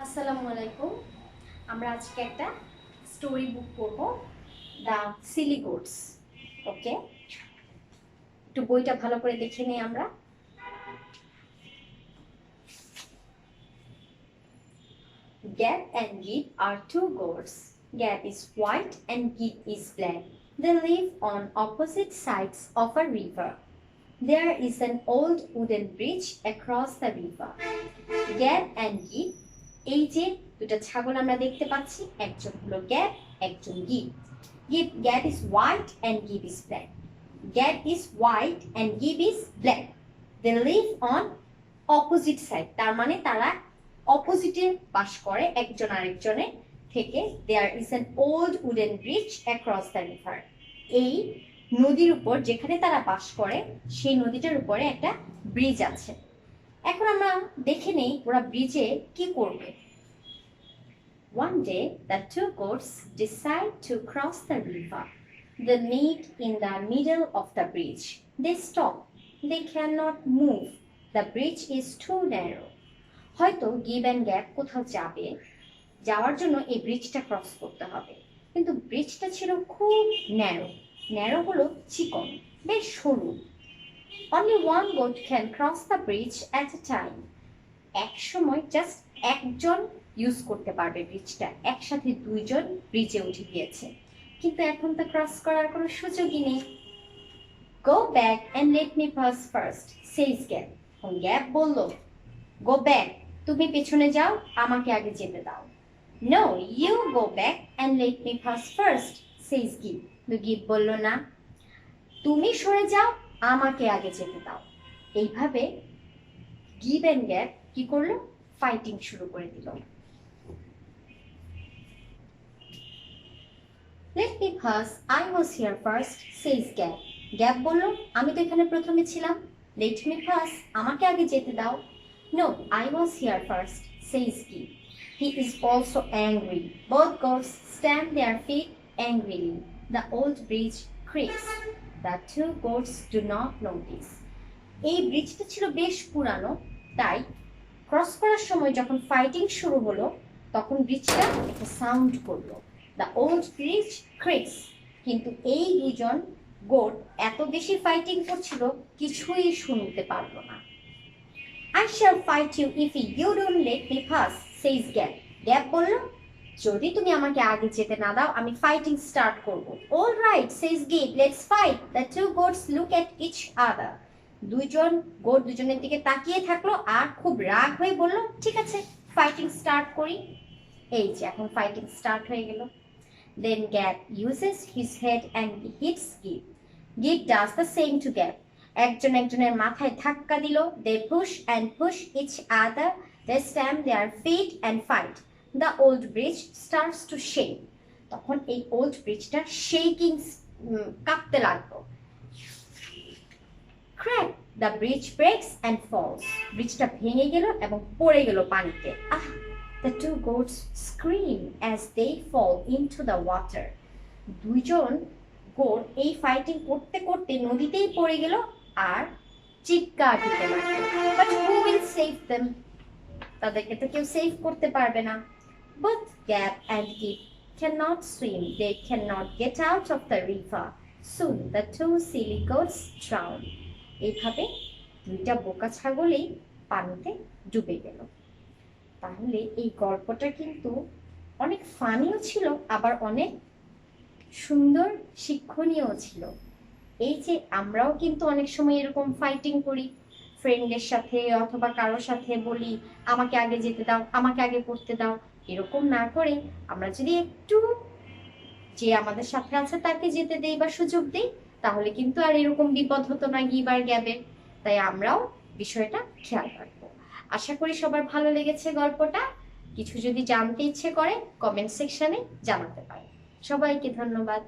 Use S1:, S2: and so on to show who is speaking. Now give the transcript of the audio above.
S1: আসসালামু আলাইকুম। আমরা আজকে একটা স্টোরি বুক পড়ব, দ্য সিলি গোটস। ওকে, একটু বইটা ভালো করে দেখে নিই আমরা। Gab and Gib are two goats. Gab is white and Gib is black. They live on opposite sides of a river. There is an old wooden bridge across the river. Gab and Gib, এই যে দুটো ছাগল আমরা দেখতে পাচ্ছি, একজন হলো gab, একজন give. Gab is white and Gib is black. Gab is white and Gib is black. They live on opposite side. তার মানে তারা অপোজিটে বাস করে একজন আরেকজনের থেকে। There is an old wooden bridge across the river. এই নদীর উপর যেখানে তারা বাস করে সেই নদীটার উপরে একটা ব্রিজ আছে। এখন আমরা দেখে নেই ওরা ব্রিজে কি করবে। One day, the two goats decide to cross the river. They meet in the middle of the bridge. They stop. They cannot move. The bridge is too narrow. হয়তো গিভ অ্যান্ড গ্যাপ কোথাও যাবে, যাওয়ার জন্য এই ব্রিজটা cross করতে হবে, কিন্তু ব্রিজটা ছিল খুব ন্যারো। ন্যারো হলো চিকন, বেশ সরু। Only one goat can cross the bridge at a time. এক সময় জাস্ট একজন ইউজ করতে পারবে ব্রিজটা, একসাথে দুইজন ব্রিজে উঠে গিয়েছে, কিন্তু এখন তো ক্রস করার কোনো সুযোগই নেই। Go back and let me pass first, says Gab. Gab বলল, Go back, তুমি পেছনে যাও, আমাকে আগে যেতে দাও। No, you go back and let me pass first, says Gib. Give বলল, না, তুমি সরে যাও, আমাকে আগে যেতে দাও। এইভাবে গিভ এন্ড গ্যাব কি করলো, ফাইটিং শুরু করে দিল। Let me pass, I was here first, says Gab. Gab বলল, আমি তো এখানে প্রথমে ছিলাম। Let me pass, আমাকে আগে যেতে দাও। No, I was here first, says Gib. He is also angry. Both goats stamp their feet angrily. The old bridge creaks. The two goats do not notice. এই ব্রিজটা ছিল বেশ পুরানো, তাই ক্রস করার সময় যখন ফাইটিং শুরু হলো তখন ব্রিজটা একটা সাউন্ড করলো। The old bridge creaks. কিন্তু এই দুজন গোট এত বেশি ফাইটিং করছিল, কিছুই শুনতে পারলো না। I shall fight you if you don't let me pass, says Gab. Gab বলল, যদি তুমি আমাকে আগে যেতে না দাও আমি ফাইটিং স্টার্ট করব। All right, says Gib, let's fight. The two goats look at each other. দুইজন গোট দুজনের দিকে তাকিয়ে থাকলো আর খুব রাগ হয়ে বলল, ঠিক আছে, ফাইটিং স্টার্ট করি। এই যে এখন ফাইটিং স্টার্ট হয়ে গেল। Then Gab uses his head and hits Gib. Gib does the same to Gab. একজন একজনের মাথায় ধাক্কা দিল। They push and push each other. They stamp their feet and fight. The old bridge starts to shake. তখন এই old ব্রিজটা shaking, কাঁপতে লাগলো। Crack! The bridge breaks and falls. ব্রিজটা ভেঙে গেল এবং পড়ে গেল পানিতে। The two goats scream as they fall into the water. দুইজন গোট এই ফাইটিং করতে করতে নদীতেই পড়ে গেল আর চিৎকার দিতে লাগলো। But who will save them? তাদেরকে তো কেউ সেভ করতে পারবে না। Both Gab and Gib cannot swim. They cannot get out of the river. Soon the two silly goats drown. এইভাবে দুইটা বোকা ছাগলই পানিতে ডুবে গেল। তাহলে এই গল্পটা কিন্তু অনেক ফানিও ছিল, আবার অনেক সুন্দর শিক্ষণীয় ছিল। এই যে আমরাও কিন্তু অনেক সময় এরকম ফাইটিং করি ফ্রেন্ডের সাথে অথবা কারোর সাথে, বলি আমাকে আগে যেতে দাও, আমাকে আগে করতে দাও। এরকম না করে আমরা যদি একটু যে আমাদের সাথে আছে তাকে যেতে দেই বা সুযোগ দেই, তাহলে কিন্তু আর এরকম বিপদ হতো না গিব আর গ্যাবের। তাই আমরাও বিষয়টা খেয়াল রাখবো। আশা করি সবার ভালো লেগেছে গল্পটা। কিছু যদি জানতে ইচ্ছে করে কমেন্ট সেকশনে জানাতে পারেন। সবাইকে ধন্যবাদ।